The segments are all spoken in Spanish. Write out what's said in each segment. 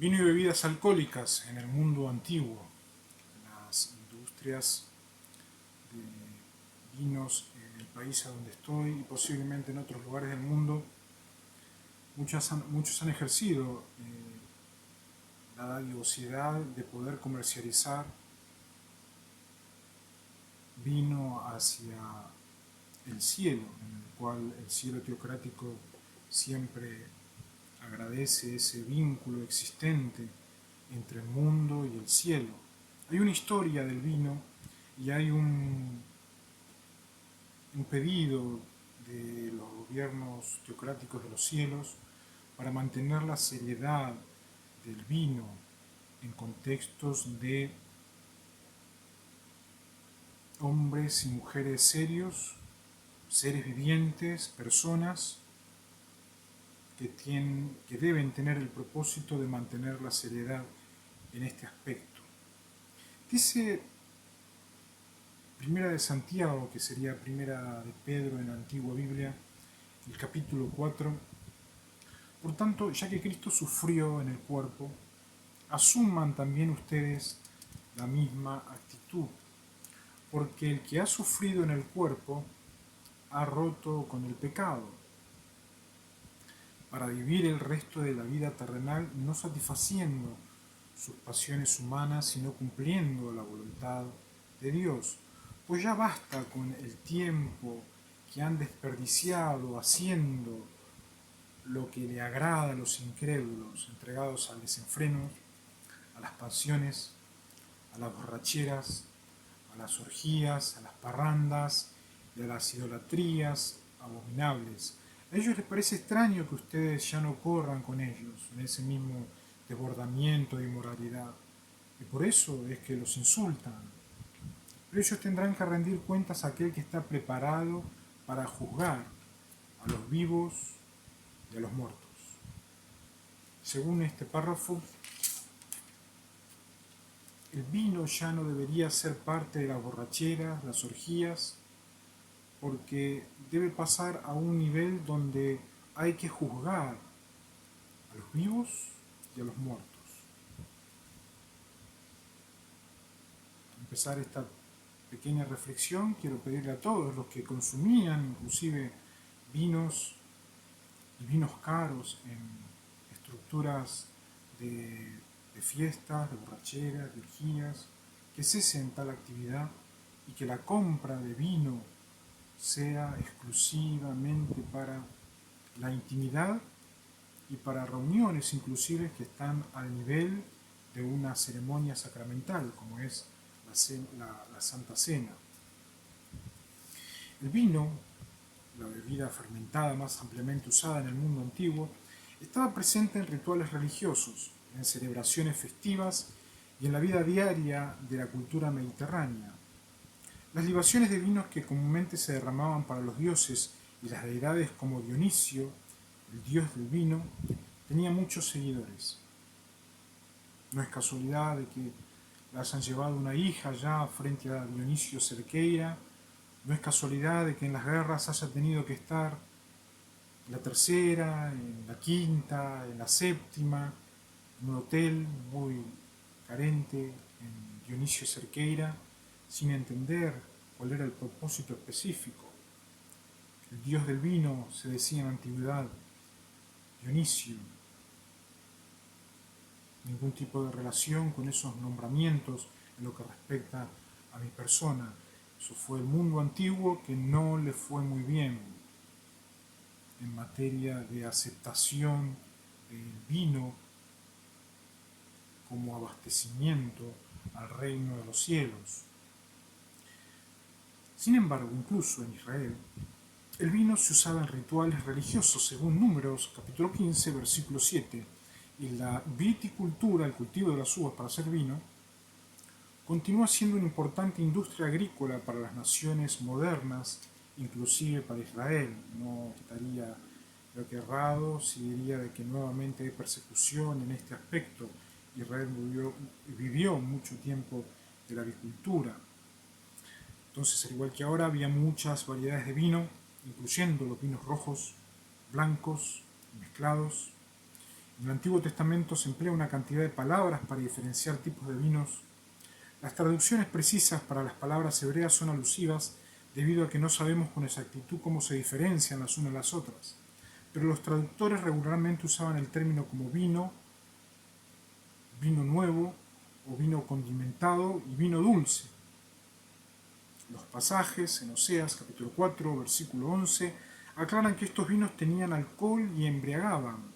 Vino y bebidas alcohólicas en el mundo antiguo. Las industrias de vinos en el país a donde estoy y posiblemente en otros lugares del mundo, muchos han ejercido la dadivosidad de poder comercializar vino hacia el cielo, en el cual el cielo teocrático siempre agradece ese vínculo existente entre el mundo y el cielo. Hay una historia del vino y hay un pedido de los gobiernos teocráticos de los cielos para mantener la seriedad del vino en contextos de hombres y mujeres serios, seres vivientes, personas que deben tener el propósito de mantener la seriedad en este aspecto. Dice Primera de Santiago, que sería Primera de Pedro en la antigua Biblia, el capítulo 4, por tanto, ya que Cristo sufrió en el cuerpo, asuman también ustedes la misma actitud, porque el que ha sufrido en el cuerpo ha roto con el pecado, para vivir el resto de la vida terrenal no satisfaciendo sus pasiones humanas, sino cumpliendo la voluntad de Dios. Pues ya basta con el tiempo que han desperdiciado haciendo lo que le agrada a los incrédulos, entregados al desenfreno, a las pasiones, a las borracheras, a las orgías, a las parrandas y a las idolatrías abominables. A ellos les parece extraño que ustedes ya no corran con ellos en ese mismo desbordamiento de inmoralidad. Y por eso es que los insultan. Pero ellos tendrán que rendir cuentas a aquel que está preparado para juzgar a los vivos y a los muertos. Según este párrafo, el vino ya no debería ser parte de las borracheras, las orgías, porque debe pasar a un nivel donde hay que juzgar a los vivos y a los muertos. Para empezar esta pequeña reflexión, quiero pedirle a todos los que consumían inclusive vinos y vinos caros en estructuras de fiestas, de borracheras, de orgías, que cesen tal actividad y que la compra de vino sea exclusivamente para la intimidad y para reuniones inclusive que están al nivel de una ceremonia sacramental, como es la Santa Cena. El vino, la bebida fermentada más ampliamente usada en el mundo antiguo, estaba presente en rituales religiosos, en celebraciones festivas y en la vida diaria de la cultura mediterránea. Las libaciones de vinos que comúnmente se derramaban para los dioses y las deidades como Dionisio, el dios del vino, tenía muchos seguidores. No es casualidad de que le hayan llevado una hija ya frente a Dionisio Cerqueira, no es casualidad de que en las guerras haya tenido que estar en la tercera, en la quinta, en la séptima, en un hotel muy carente en Dionisio Cerqueira, sin entender cuál era el propósito específico. El dios del vino se decía en la antigüedad Dionisio. Ningún tipo de relación con esos nombramientos en lo que respecta a mi persona. Eso fue el mundo antiguo que no le fue muy bien en materia de aceptación del vino como abastecimiento al reino de los cielos. Sin embargo, incluso en Israel, el vino se usaba en rituales religiosos, según Números, capítulo 15, versículo 7, y la viticultura, el cultivo de las uvas para hacer vino, continúa siendo una importante industria agrícola para las naciones modernas, inclusive para Israel. No estaría, creo que errado si diría de que nuevamente hay persecución en este aspecto. Israel vivió mucho tiempo de la agricultura. Entonces, al igual que ahora, había muchas variedades de vino, incluyendo los vinos rojos, blancos, mezclados. En el Antiguo Testamento se emplea una cantidad de palabras para diferenciar tipos de vinos. Las traducciones precisas para las palabras hebreas son alusivas debido a que no sabemos con exactitud cómo se diferencian las unas de las otras. Pero los traductores regularmente usaban el término como vino, vino nuevo o vino condimentado y vino dulce. Los pasajes en Oseas capítulo 4, versículo 11, aclaran que estos vinos tenían alcohol y embriagaban.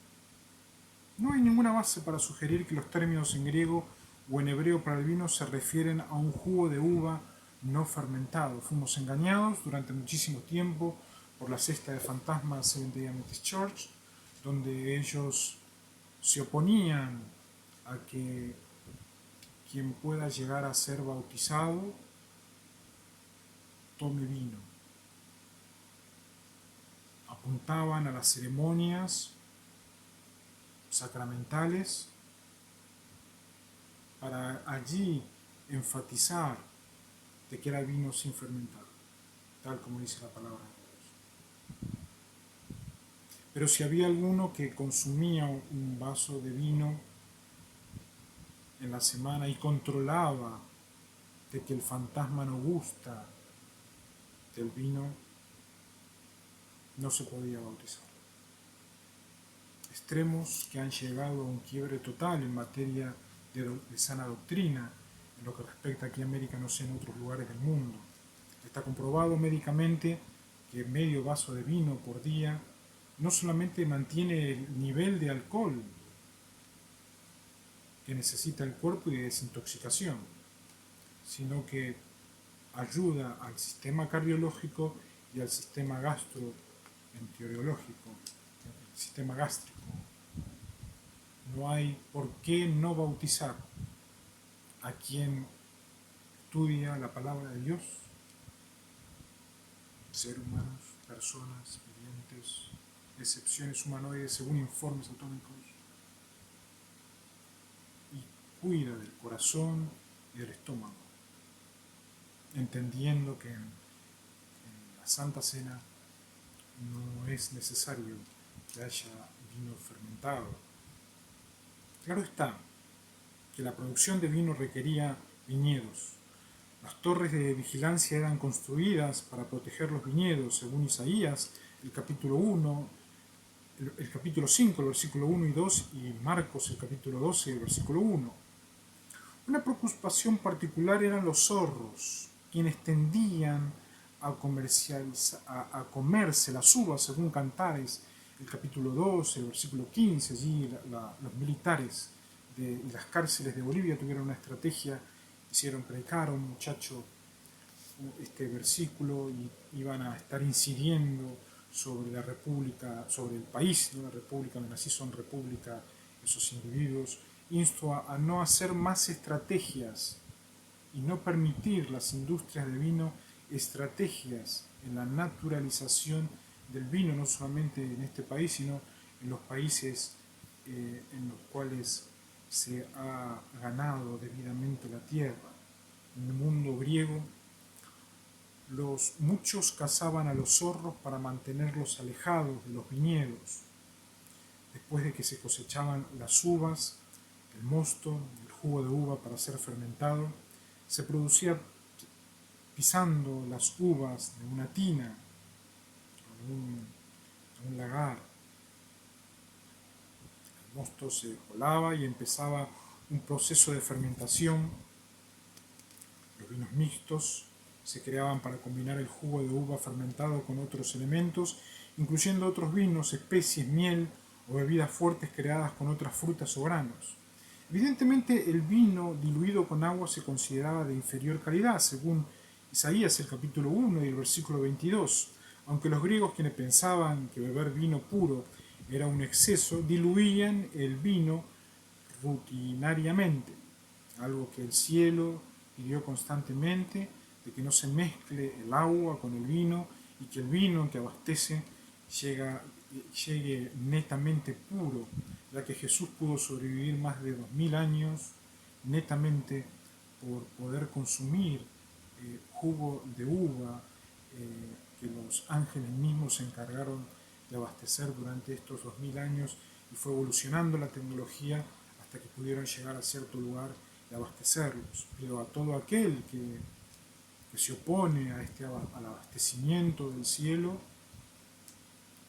No hay ninguna base para sugerir que los términos en griego o en hebreo para el vino se refieren a un jugo de uva no fermentado. Fuimos engañados durante muchísimo tiempo por la secta de fantasmas Seventh-day Adventist Church, donde ellos se oponían a que quien pueda llegar a ser bautizado tome vino. Apuntaban a las ceremonias sacramentales para allí enfatizar de que era vino sin fermentar, tal como dice la palabra de Dios. Pero si había alguno que consumía un vaso de vino en la semana y controlaba de que el fantasma no gusta del vino, no se podía bautizar. Extremos que han llegado a un quiebre total en materia de sana doctrina, en lo que respecta aquí a América, no sé en otros lugares del mundo. Está comprobado médicamente que medio vaso de vino por día no solamente mantiene el nivel de alcohol que necesita el cuerpo y de desintoxicación, sino que ayuda al sistema cardiológico y al sistema gastroenterológico, el sistema gástrico. No hay por qué no bautizar a quien estudia la palabra de Dios, seres humanos, personas, vivientes, excepciones humanoides según informes atómicos, y cuida del corazón y del estómago, entendiendo que en la Santa Cena no es necesario que haya vino fermentado. Claro está que la producción de vino requería viñedos. Las torres de vigilancia eran construidas para proteger los viñedos, según Isaías, el capítulo 1, el capítulo 5, el versículo 1 y 2, y Marcos, el capítulo 12, el versículo 1. Una preocupación particular eran los zorros, quienes tendían a comerse las uvas, según Cantares, el capítulo 12, el versículo 15. Allí los militares de las cárceles de Bolivia tuvieron una estrategia, predicar a un muchacho este versículo y iban a estar incidiendo sobre la república, sobre el país de una república, donde así son república esos individuos. Insto a no hacer más estrategias y no permitir las industrias de vino estrategias en la naturalización del vino, no solamente en este país, sino en los países en los cuales se ha ganado debidamente la tierra. En el mundo griego, muchos cazaban a los zorros para mantenerlos alejados de los viñedos. Después de que se cosechaban las uvas, el mosto, el jugo de uva para ser fermentado, se producía pisando las uvas de una tina, de un lagar. El mosto se colaba y empezaba un proceso de fermentación. Los vinos mixtos se creaban para combinar el jugo de uva fermentado con otros elementos, incluyendo otros vinos, especies, miel o bebidas fuertes creadas con otras frutas o granos. Evidentemente, el vino diluido con agua se consideraba de inferior calidad, según Isaías el capítulo 1 y el versículo 22. Aunque los griegos, quienes pensaban que beber vino puro era un exceso, diluían el vino rutinariamente, algo que el cielo pidió constantemente, de que no se mezcle el agua con el vino y que el vino que abastece llegue netamente puro, ya que Jesús pudo sobrevivir más de 2000 años netamente por poder consumir jugo de uva que los ángeles mismos se encargaron de abastecer durante estos 2000 años y fue evolucionando la tecnología hasta que pudieron llegar a cierto lugar y abastecerlos. Pero a todo aquel que se opone al abastecimiento del cielo,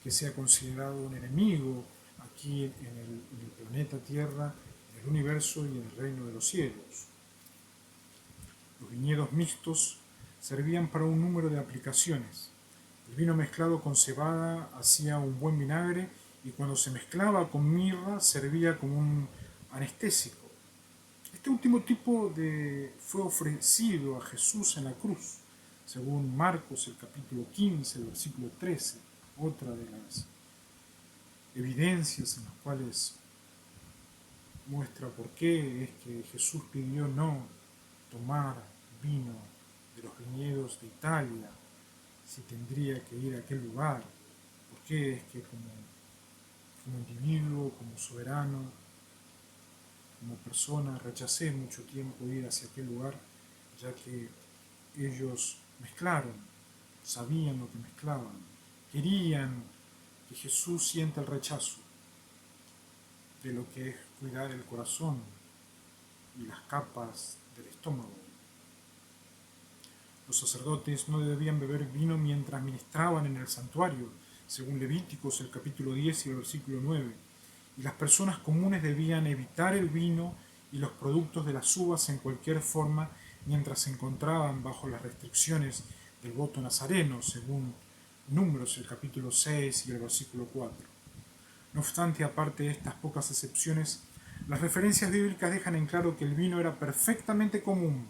que sea considerado un enemigo aquí en el planeta Tierra, en el universo y en el reino de los cielos. Los viñedos mixtos servían para un número de aplicaciones. El vino mezclado con cebada hacía un buen vinagre y cuando se mezclaba con mirra servía como un anestésico. Este último tipo fue ofrecido a Jesús en la cruz, según Marcos el capítulo 15, el versículo 13, otra de las evidencias en las cuales muestra por qué es que Jesús pidió no tomar vino de los viñedos de Italia si tendría que ir a aquel lugar. ¿Por qué es que como individuo, como soberano, como persona, rechacé mucho tiempo ir hacia aquel lugar, ya que ellos mezclaron, sabían lo que mezclaban, querían que Jesús sienta el rechazo de lo que es cuidar el corazón y las capas del estómago. Los sacerdotes no debían beber vino mientras ministraban en el santuario, según Levíticos el capítulo 10 y el versículo 9, y las personas comunes debían evitar el vino y los productos de las uvas en cualquier forma mientras se encontraban bajo las restricciones del voto nazareno, según Números el capítulo 6 y el versículo 4. No obstante, aparte de estas pocas excepciones, las referencias bíblicas dejan en claro que el vino era perfectamente común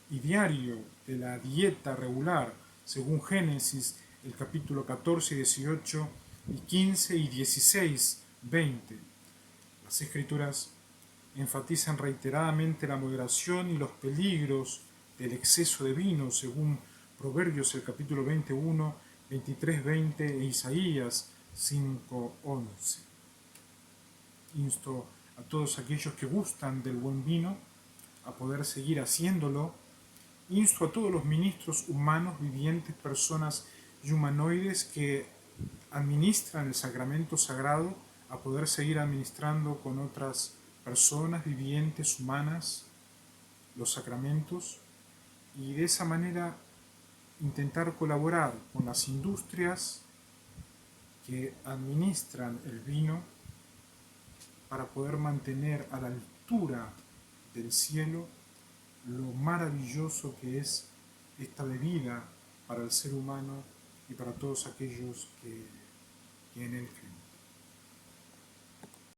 y diario de la dieta regular, según Génesis el capítulo 14, 18 y 15 y 16, 20. Las escrituras enfatizan reiteradamente la moderación y los peligros del exceso de vino, según Proverbios el capítulo 21, 23, 20 e Isaías 5, 11. Insto a todos aquellos que gustan del buen vino a poder seguir haciéndolo. Insto a todos los ministros humanos, vivientes, personas y humanoides que administran el sacramento sagrado a poder seguir administrando con otras personas vivientes, humanas, los sacramentos y de esa manera intentar colaborar con las industrias que administran el vino para poder mantener a la altura del cielo lo maravilloso que es esta bebida para el ser humano y para todos aquellos que en él creen.